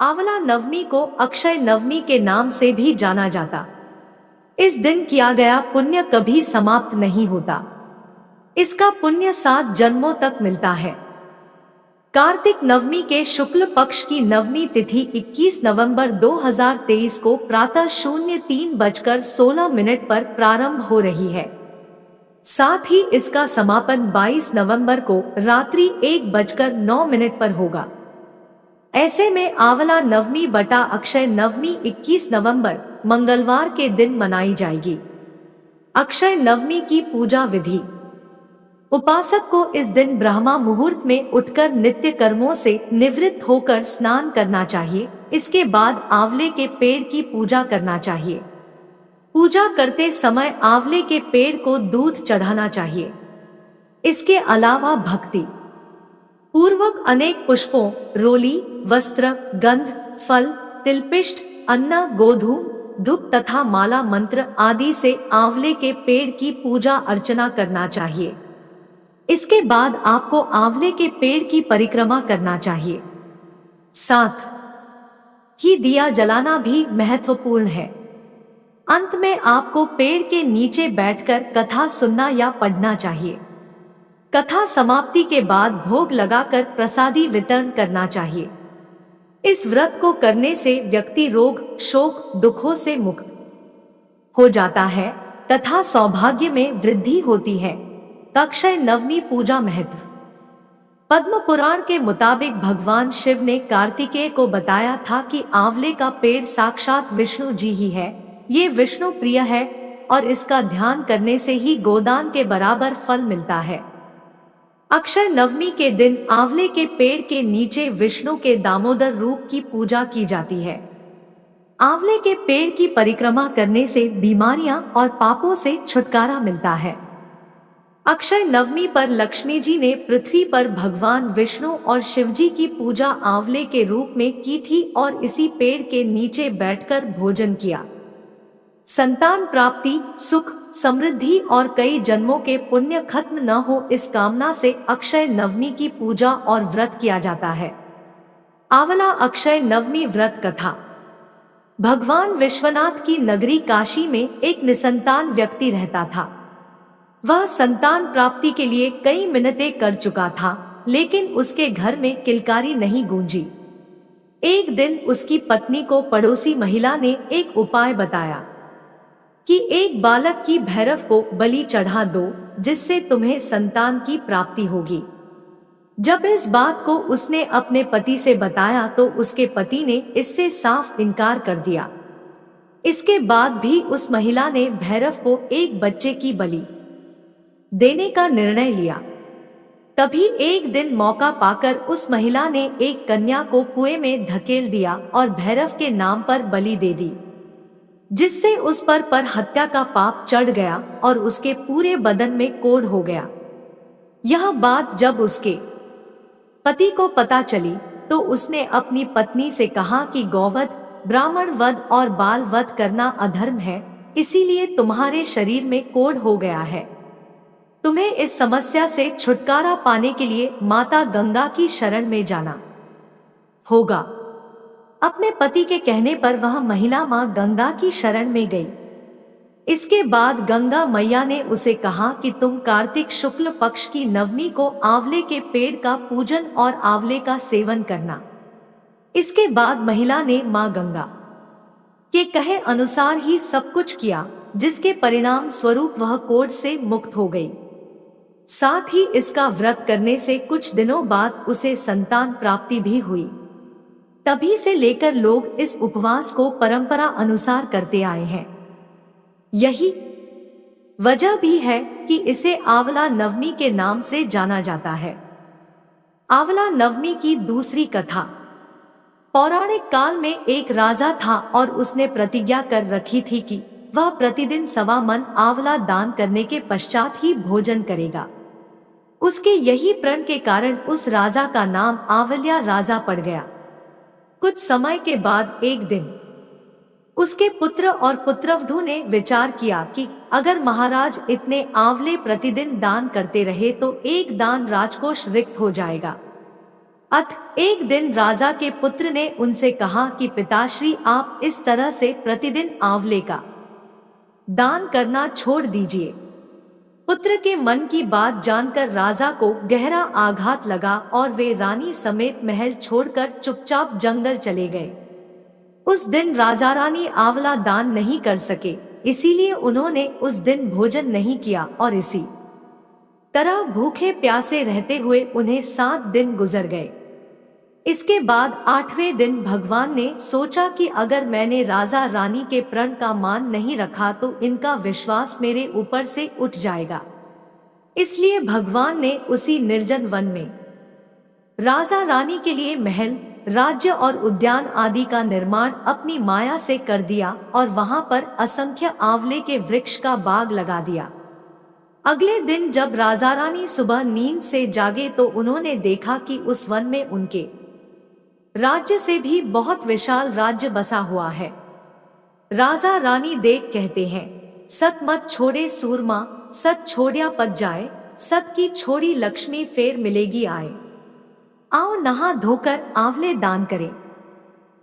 आंवला नवमी को अक्षय नवमी के नाम से भी जाना जाता। इस दिन किया गया पुण्य कभी समाप्त नहीं होता। इसका पुण्य 7 जन्मों तक मिलता है। कार्तिक नवमी के शुक्ल पक्ष की नवमी तिथि 21 नवंबर 2023 को प्रातः 03:16 पर प्रारंभ हो रही है। साथ ही इसका समापन 22 नवंबर को रात्रि 1:09 पर होगा। ऐसे में आंवला नवमी बटा अक्षय नवमी 21 नवंबर मंगलवार के दिन मनाई जाएगी। अक्षय नवमी की पूजा विधि। उपासक को इस दिन ब्रह्मा मुहूर्त में उठकर नित्य कर्मों से निवृत्त होकर स्नान करना चाहिए। इसके बाद आंवले के पेड़ की पूजा करना चाहिए। पूजा करते समय आंवले के पेड़ को दूध चढ़ाना चाहिए। इसके अलावा भक्ति पूर्वक अनेक पुष्पों, रोली, वस्त्र, गंध, फल, तिलपिष्ट, अन्न, गोधूम, धूप तथा माला मंत्र आदि से आंवले के पेड़ की पूजा अर्चना करना चाहिए। इसके बाद आपको आंवले के पेड़ की परिक्रमा करना चाहिए। साथ ही दिया जलाना भी महत्वपूर्ण है। अंत में आपको पेड़ के नीचे बैठकर कथा सुनना या पढ़ना चाहिए। कथा समाप्ति के बाद भोग लगाकर प्रसादी वितरण करना चाहिए। इस व्रत को करने से व्यक्ति रोग, शोक, दुखों से मुक्त हो जाता है तथा सौभाग्य में वृद्धि होती है। अक्षय नवमी पूजा महत्व। पद्म पुराण के मुताबिक भगवान शिव ने कार्तिकेय को बताया था कि आंवले का पेड़ साक्षात विष्णु जी ही है। ये विष्णु प्रिय है और इसका ध्यान करने से ही गोदान के बराबर फल मिलता है। अक्षय नवमी के दिन आंवले के पेड़ के नीचे विष्णु के दामोदर रूप की पूजा की जाती है। आंवले के पेड़ की परिक्रमा करने से बीमारियां और पापों से छुटकारा मिलता है। अक्षय नवमी पर लक्ष्मी जी ने पृथ्वी पर भगवान विष्णु और शिव जी की पूजा आंवले के रूप में की थी और इसी पेड़ के नीचे बैठकर भोजन किया। संतान प्राप्ति, सुख, समृद्धि और कई जन्मों के पुण्य खत्म न हो, इस कामना से अक्षय नवमी की पूजा और व्रत किया जाता है। आंवला अक्षय नवमी व्रत कथा। भगवान विश्वनाथ की नगरी काशी में एक निसंतान व्यक्ति रहता था। वह संतान प्राप्ति के लिए कई मिन्नतें कर चुका था, लेकिन उसके घर में किलकारी नहीं गूंजी। एक दिन उसकी पत्नी को पड़ोसी महिला ने एक उपाय बताया कि एक बालक की भैरव को बलि चढ़ा दो, जिससे तुम्हें संतान की प्राप्ति होगी। जब इस बात को उसने अपने पति से बताया तो उसके पति ने इससे साफ इनकार कर दिया। इसके बाद भी उस महिला ने भैरव को एक बच्चे की बलि देने का निर्णय लिया। तभी एक दिन मौका पाकर उस महिला ने एक कन्या को कुएं में धकेल दिया और भैरव के नाम पर बलि दे दी, जिससे उस पर हत्या का पाप चढ़ गया और उसके पूरे बदन में कोढ़ हो गया। यह बात जब उसके पति को पता चली तो उसने अपनी पत्नी से कहा कि गौवध, ब्राह्मण वध और बाल वध करना अधर्म है, इसीलिए तुम्हारे शरीर में कोढ़ हो गया है। तुम्हें इस समस्या से छुटकारा पाने के लिए माता गंगा की शरण में जाना होगा। अपने पति के कहने पर वह महिला मां गंगा की शरण में गई। इसके बाद गंगा मैया ने उसे कहा कि तुम कार्तिक शुक्ल पक्ष की नवमी को आंवले के पेड़ का पूजन और आंवले का सेवन करना। इसके बाद महिला ने मां गंगा के कहे अनुसार ही सब कुछ किया, जिसके परिणाम स्वरूप वह कोढ़ से मुक्त हो गई। साथ ही इसका व्रत करने से कुछ दिनों बाद उसे संतान प्राप्ति भी हुई। तभी से लेकर लोग इस उपवास को परंपरा अनुसार करते आए हैं। यही वजह भी है कि इसे आंवला नवमी के नाम से जाना जाता है। आंवला नवमी की दूसरी कथा। पौराणिक काल में एक राजा था और उसने प्रतिज्ञा कर रखी थी कि वह प्रतिदिन 1.25 मन आंवला दान करने के पश्चात ही भोजन करेगा। उसके यही प्रण के कारण उस राजा का नाम आंवल्या राजा पड़ गया। कुछ समय के बाद एक दिन उसके पुत्र और पुत्रवधू ने विचार किया कि अगर महाराज इतने आंवले प्रतिदिन दान करते रहे तो एक दान राजकोष रिक्त हो जाएगा। अतः एक दिन राजा के पुत्र ने उनसे कहा कि पिताश्री, आप इस तरह से प्रतिदिन आंवले का दान करना छोड़ दीजिए। पुत्र के मन की बात जानकर राजा को गहरा आघात लगा और वे रानी समेत महल छोड़कर चुपचाप जंगल चले गए। उस दिन राजा रानी आंवला दान नहीं कर सके, इसीलिए उन्होंने उस दिन भोजन नहीं किया और इसी तरह भूखे प्यासे रहते हुए उन्हें 7 दिन गुजर गए। इसके बाद 8वें दिन भगवान ने सोचा कि अगर मैंने राजा रानी के प्रण का मान नहीं रखा तो इनका विश्वास मेरे ऊपर से उठ जाएगा। इसलिए भगवान ने उसी निर्जन वन में राजा रानी के लिए महल, राज्य और उद्यान आदि का निर्माण अपनी माया से कर दिया और वहां पर असंख्य आंवले के वृक्ष का बाग लगा दिया। अगले दिन जब राजा रानी सुबह नींद से जागे तो उन्होंने देखा कि उस वन में उनके राज्य से भी बहुत विशाल राज्य बसा हुआ है। राजा रानी देख कहते हैं, सत मत छोड़े सूरमा, सत छोड़िया पत जाए, सत की छोड़ी लक्ष्मी फेर मिलेगी आए। आओ नहा धोकर आंवले दान करें।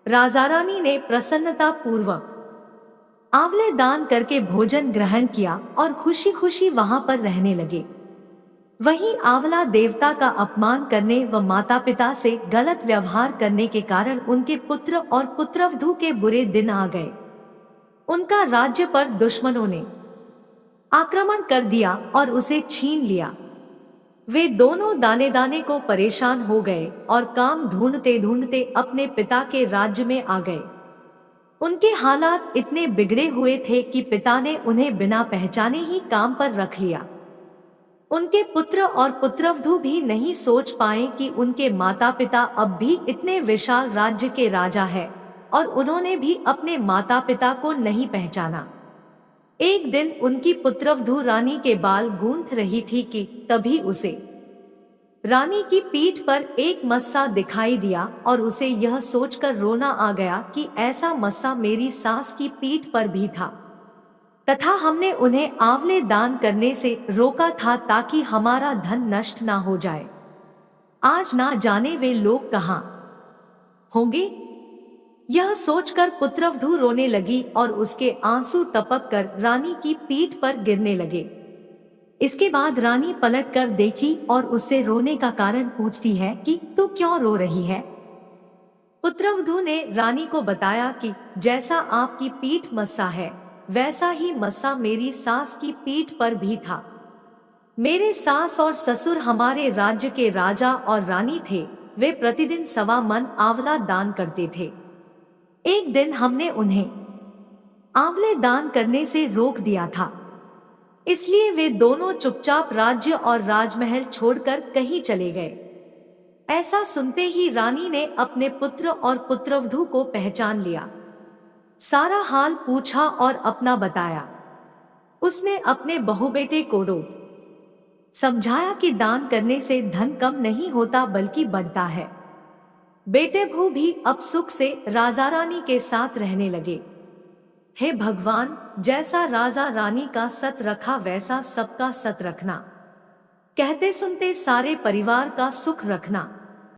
राजा रानी ने प्रसन्नता पूर्वक आंवले दान करके भोजन ग्रहण किया और खुशी खुशी वहां पर रहने लगे। वहीं आंवला देवता का अपमान करने व माता पिता से गलत व्यवहार करने के कारण उनके पुत्र और पुत्रवधू के बुरे दिन आ गए। उनका राज्य पर दुश्मनों ने आक्रमण कर दिया और उसे छीन लिया। वे दोनों दाने दाने को परेशान हो गए और काम ढूंढते ढूंढते अपने पिता के राज्य में आ गए। उनके हालात इतने बिगड़े हुए थे कि पिता ने उन्हें बिना पहचाने ही काम पर रख लिया। उनके पुत्र और पुत्रवधू भी नहीं सोच पाए कि उनके माता पिता अब भी इतने विशाल राज्य के राजा हैं और उन्होंने भी अपने माता पिता को नहीं पहचाना। एक दिन उनकी पुत्रवधू रानी के बाल गूंथ रही थी कि तभी उसे रानी की पीठ पर एक मस्सा दिखाई दिया और उसे यह सोचकर रोना आ गया कि ऐसा मस्सा मेरी सास की पीठ पर भी था, तथा हमने उन्हें आंवले दान करने से रोका था ताकि हमारा धन नष्ट ना हो जाए। आज ना जाने वे लोग कहाँ होंगे। यह सोचकर पुत्रवधू रोने लगी और उसके आंसू टपक कर रानी की पीठ पर गिरने लगे। इसके बाद रानी पलटकर देखी और उससे रोने का कारण पूछती है कि तू क्यों रो रही है। पुत्रवधू ने रानी को बताया कि जैसा आपकी पीठ मस्सा है वैसा ही मस्सा मेरी सास की पीठ पर भी था। मेरे सास और ससुर हमारे राज्य के राजा और रानी थे। वे प्रतिदिन 1.25 मन आंवला दान करते थे। एक दिन हमने उन्हें आंवले दान करने से रोक दिया था, इसलिए वे दोनों चुपचाप राज्य और राजमहल छोड़कर कहीं चले गए। ऐसा सुनते ही रानी ने अपने पुत्र और पुत्रवधू को पहचान लिया। सारा हाल पूछा और अपना बताया। उसने अपने बहुबेटे को समझाया कि दान करने से धन कम नहीं होता बल्कि बढ़ता है। बेटे भू भी अब सुख से राजा रानी के साथ रहने लगे। हे भगवान, जैसा राजा रानी का सत रखा वैसा सबका सत रखना। कहते सुनते सारे परिवार का सुख रखना।